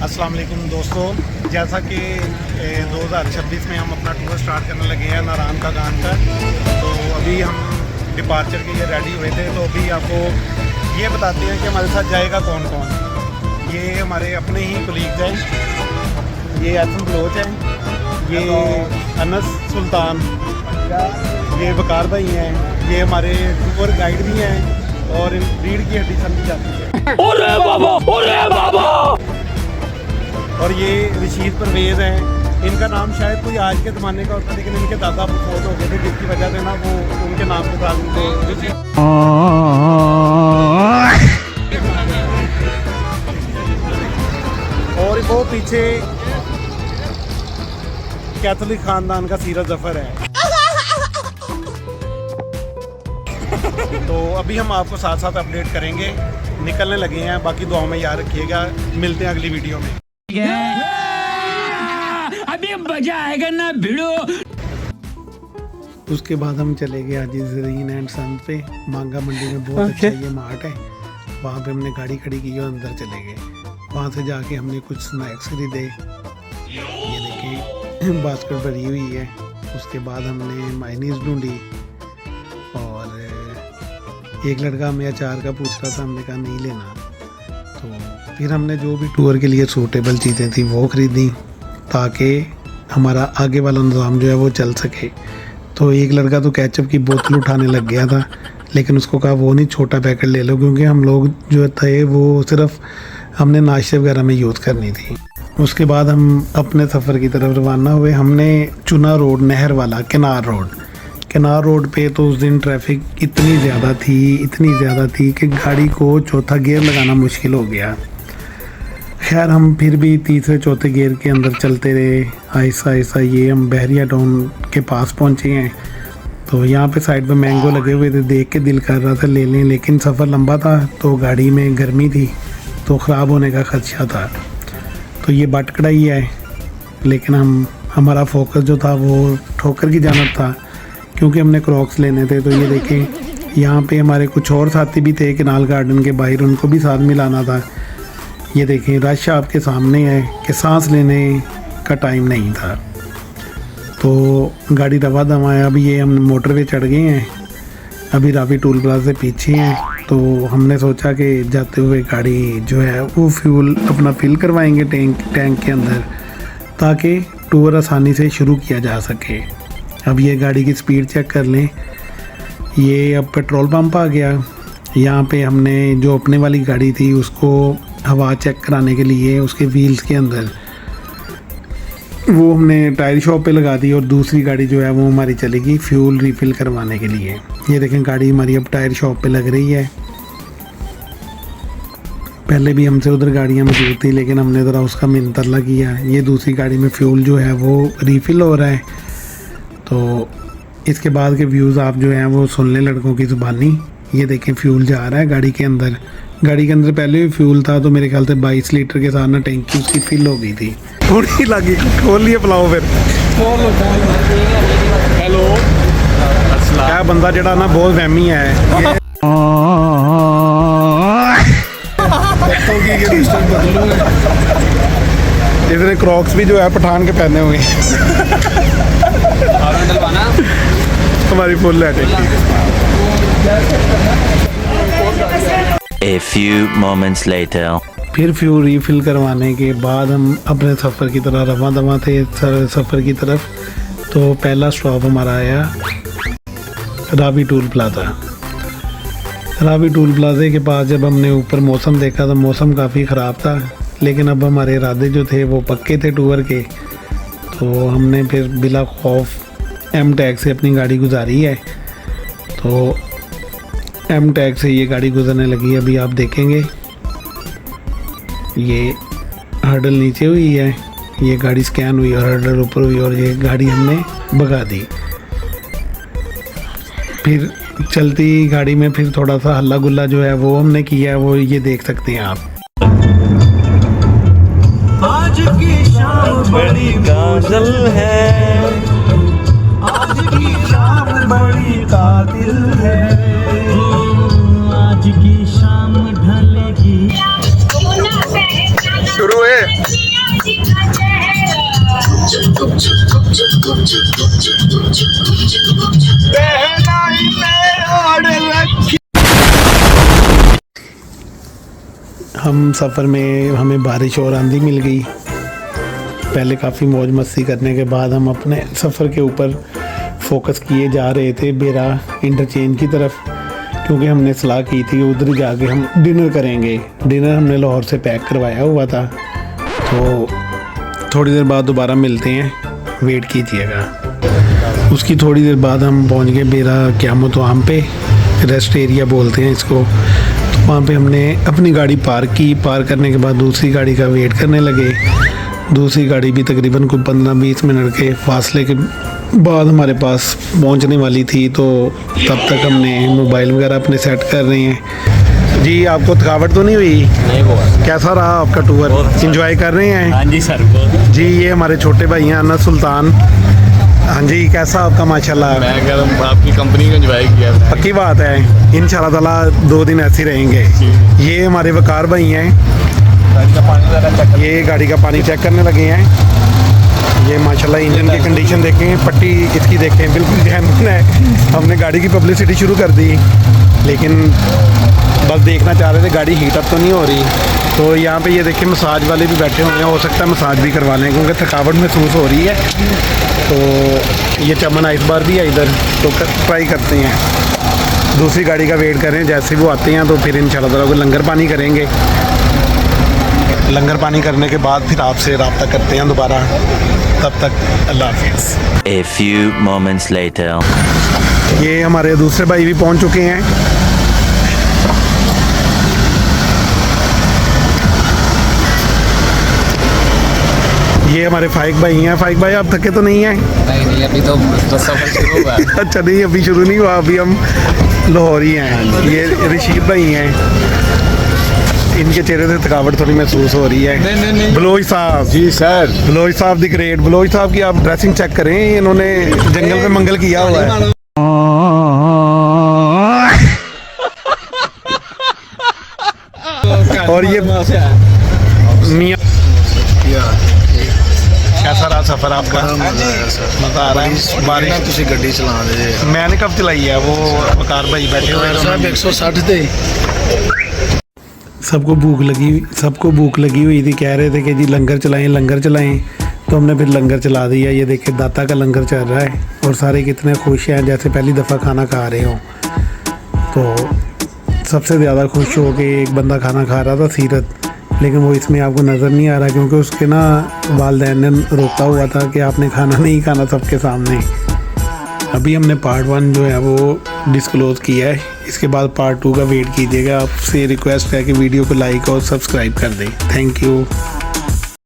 अस्सलाम वालेकुम दोस्तों, जैसा कि 2026 में हम अपना टूर स्टार्ट करने लगे हैं नारायण का गान का। तो अभी हम डिपार्चर के लिए रेडी हुए थे। तो अभी आपको ये बताते हैं कि हमारे साथ जाएगा कौन कौन। ये हमारे अपने ही कलीग्स हैं, ये एसम बलोच हैं, ये अनस सुल्तान, ये वकार भाई हैं, ये हमारे टूर गाइड भी हैं और रीढ़ की हड्डी समझी जाती है। ओरे बाबा, ओरे बाबा। और ये रशीद परवेज़ हैं। इनका नाम शायद कोई आज के ज़माने का होता है, लेकिन इनके दादा बहुत हो गए थे, जिसकी वजह से ना वो उनके नाम के साथ और वो पीछे कैथोलिक ख़ानदान का सीरत ज़फ़र है। तो अभी हम आपको साथ साथ अपडेट करेंगे, निकलने लगे हैं। बाकी दुआओं में याद रखिएगा। मिलते हैं अगली वीडियो में। अभी मजा आएगा ना भिड़ो। उसके बाद हम चले गए आज जरीन एंड सन पे। मांगा मंडी में बहुत अच्छा ये मार्ट है, वहाँ पे हमने गाड़ी खड़ी की और अंदर चले गए। वहाँ से जाके हमने कुछ स्नैक्स खरीदे। ये देखिए बास्केट भरी हुई है। उसके बाद हमने मायनीज ढूंढी और एक लड़का हमें अचार का पूछ रहा था, हमने कहा नहीं लेना। तो फिर हमने जो भी टूर के लिए सूटेबल चीज़ें थी वो ख़रीदी, ताकि हमारा आगे वाला निज़ाम जो है वो चल सके। तो एक लड़का तो केचप की बोतल उठाने लग गया था, लेकिन उसको कहा वो नहीं, छोटा पैकेट ले लो, क्योंकि हम लोग जो थे वो सिर्फ हमने नाश्ते वगैरह में यूज़ करनी थी। उसके बाद हम अपने सफ़र की तरफ रवाना हुए। हमने चुना रोड, नहर वाला किनार रोड पे तो उस दिन ट्रैफिक इतनी ज़्यादा थी कि गाड़ी को चौथा गियर लगाना मुश्किल हो गया। खैर हम फिर भी तीसरे चौथे गियर के अंदर चलते रहे आहिस्ता आहिस्ता। ये हम बहरिया टाउन के पास पहुँचे हैं। तो यहाँ पे साइड पे मैंगो लगे हुए थे, देख के दिल कर रहा था ले लें, लेकिन सफ़र लंबा था तो गाड़ी में गर्मी थी तो ख़राब होने का ख़दशा था। तो ये बट कढ़ाई है, लेकिन हमारा फोकस जो था वो ठोकर की जानब था, क्योंकि हमने क्रॉक्स लेने थे। तो ये देखें यहाँ पे हमारे कुछ और साथी भी थे किनाल गार्डन के बाहर, उनको भी साथ मिलाना था। ये देखें रश आपके सामने है कि सांस लेने का टाइम नहीं था। तो गाड़ी रवा दवा है। अभी ये हम मोटरवे चढ़ गए हैं, अभी रावी टूल प्लाजा से पीछे हैं। तो हमने सोचा कि जाते हुए गाड़ी जो है वो फ्यूल अपना फिल करवाएंगे टैंक के अंदर, ताकि टूर आसानी से शुरू किया जा सके। अब ये गाड़ी की स्पीड चेक कर लें। ये अब पेट्रोल पंप आ गया। यहाँ पे हमने जो अपने वाली गाड़ी थी उसको हवा चेक कराने के लिए उसके व्हील्स के अंदर वो हमने टायर शॉप पे लगा दी, और दूसरी गाड़ी जो है वो हमारी चलेगी फ्यूल रिफ़िल करवाने के लिए। ये देखें गाड़ी हमारी अब टायर शॉप पे लग रही है। पहले भी हमसे उधर गाड़ियाँ मौजूद थी, लेकिन हमने ज़रा उसका मिनतला किया। ये दूसरी गाड़ी में फ्यूल जो है वो रिफ़िल हो रहा है। तो इसके बाद के व्यूज़ आप जो हैं वो सुन लें लड़कों की ज़ुबानी। ये देखें फ्यूल जा रहा है गाड़ी के अंदर। गाड़ी के अंदर पहले भी फ्यूल था, तो मेरे ख्याल से 22 लीटर के साथ ना टैंकी उसकी फिल हो गई थी। थोड़ी लगी, खोल लिए पलाओ फिर। हेलो, क्या बंदा जड़ा ना बहुत वहमी है। इसने क्रॉक्स भी जो है पठान के पहने हुए हमारी फुल है। A few moments later. फिर फ्यूल रिफ़िल करवाने के बाद हम अपने सफ़र की तरह रवा दवा थे सफ़र की तरफ। तो पहला स्टॉप हमारा आया Ravi toll plaza. Ravi toll प्लाजे के पास जब हमने ऊपर मौसम देखा तो मौसम काफ़ी ख़राब था, लेकिन अब हमारे इरादे जो थे वो पक्के थे टूर के। तो हमने फिर बिला खौफ एम टैग से अपनी गाड़ी गुजारी है। तो एम टैग से ये गाड़ी गुजरने लगी। अभी आप देखेंगे ये हर्डल नीचे हुई है, ये गाड़ी स्कैन हुई और हर्डल ऊपर हुई, और ये गाड़ी हमने भगा दी। फिर चलती गाड़ी में फिर थोड़ा सा हल्ला गुल्ला जो है वो हमने किया है, वो ये देख सकते हैं आप। आज की शाम बड़ी काजल है, आज की शाम बड़ी कातिल है, आज आज की शाम ढलेगी। शुरू है। हम सफ़र में हमें बारिश और आंधी मिल गई। पहले काफ़ी मौज मस्ती करने के बाद हम अपने सफ़र के ऊपर फोकस किए जा रहे थे बेरा इंटरचेंज की तरफ, क्योंकि हमने सलाह की थी उधर ही जाके हम डिनर करेंगे। डिनर हमने लाहौर से पैक करवाया हुआ था, तो थोड़ी देर बाद दोबारा मिलते हैं, वेट कीजिएगा। उसकी थोड़ी देर बाद हम पहुंच गए बेरा क़यामत वाम पे, रेस्ट एरिया बोलते हैं इसको। तो वहाँ पे हमने अपनी गाड़ी पार्क की। पार्क करने के बाद दूसरी गाड़ी का वेट करने लगे। दूसरी गाड़ी भी तकरीबन कोई 15-20 मिनट के फासले के बाद हमारे पास पहुंचने वाली थी, तो तब तक हमने मोबाइल वगैरह अपने सेट कर रहे हैं। जी, आपको थकावट तो नहीं हुई? नहीं हुआ। कैसा रहा आपका टूर? एंजॉय कर रहे हैं? हाँ जी सर, बहुत। जी, ये हमारे छोटे भाई हैं अनस सुल्तान। हाँ जी, कैसा आपका? माशाल्लाह, मैं कह रहा हूँ आपकी कंपनी को एंजॉय किया। पक्की बात है, इंशाल्लाह ताला 2 दिन ऐसे ही रहेंगे। ये हमारे वकार भाई हैं, ये गाड़ी का पानी चेक करने लगे हैं। ये माशाल्लाह इंजन की कंडीशन देखें, पट्टी इसकी देखें, बिल्कुल जैनुइन है। हमने गाड़ी की पब्लिसिटी शुरू कर दी, लेकिन बस देखना चाह रहे थे गाड़ी हीट अप तो नहीं हो रही। तो यहाँ पे ये देखिए मसाज वाले भी बैठे हुए हैं, हो सकता है मसाज भी करवा लें, क्योंकि थकावट महसूस हो रही है। तो ये चमन आइस बार भी है इधर, तो ट्राई करते हैं। दूसरी गाड़ी का वेट करें, जैसे वो आते हैं तो फिर इंशाल्लाह ताला को लंगर पानी करेंगे। लंगर पानी करने के बाद फिर आपसे रब्ता करते हैं दोबारा। तब तक अल्लाह हाफिज़। A few moments later. ये हमारे दूसरे भाई भी पहुंच चुके हैं। ये हमारे फाइक भाई हैं। फाइक भाई, आप थके तो नहीं हैं? नहीं, अभी तो सफर शुरू हुआ है। अच्छा, नहीं अभी शुरू नहीं हुआ, अभी हम लाहौरी हैं। ये रशीद भाई हैं, इनके चेहरे से थकावट थोड़ी महसूस हो रही है। नहीं। बलोच साहब। जी सर। बलोच साहब दी ग्रेट। बलोच साहब की आप ड्रेसिंग चेक करें, इन्होंने जंगल में मंगल किया हुआ है। और ये मियाँ, कैसा रहा सफर आपका? मजा आ रहा है? बारिश गड्डी चला दे। मैंने कब चलाई है? वो वकार भाई बैठे हुए हैं। 160 थे। सबको भूख लगी हुई थी, कह रहे थे कि जी लंगर चलाएं। तो हमने फिर लंगर चला दिया। ये देखिए दाता का लंगर चल रहा है और सारे कितने खुश हैं, जैसे पहली दफ़ा खाना खा रहे हो। तो सबसे ज़्यादा खुश हो के एक बंदा खाना खा रहा था, सीरत, लेकिन वो इसमें आपको नज़र नहीं आ रहा, क्योंकि उसके ना वालिदैन ने रोका हुआ था कि आपने खाना नहीं खाना सबके सामने। अभी हमने पार्ट 1 जो है वो डिस्क्लोज़ किया है, इसके बाद पार्ट 2 का वेट कीजिएगा। आपसे रिक्वेस्ट है कि वीडियो को लाइक और सब्सक्राइब कर दें। Thank you.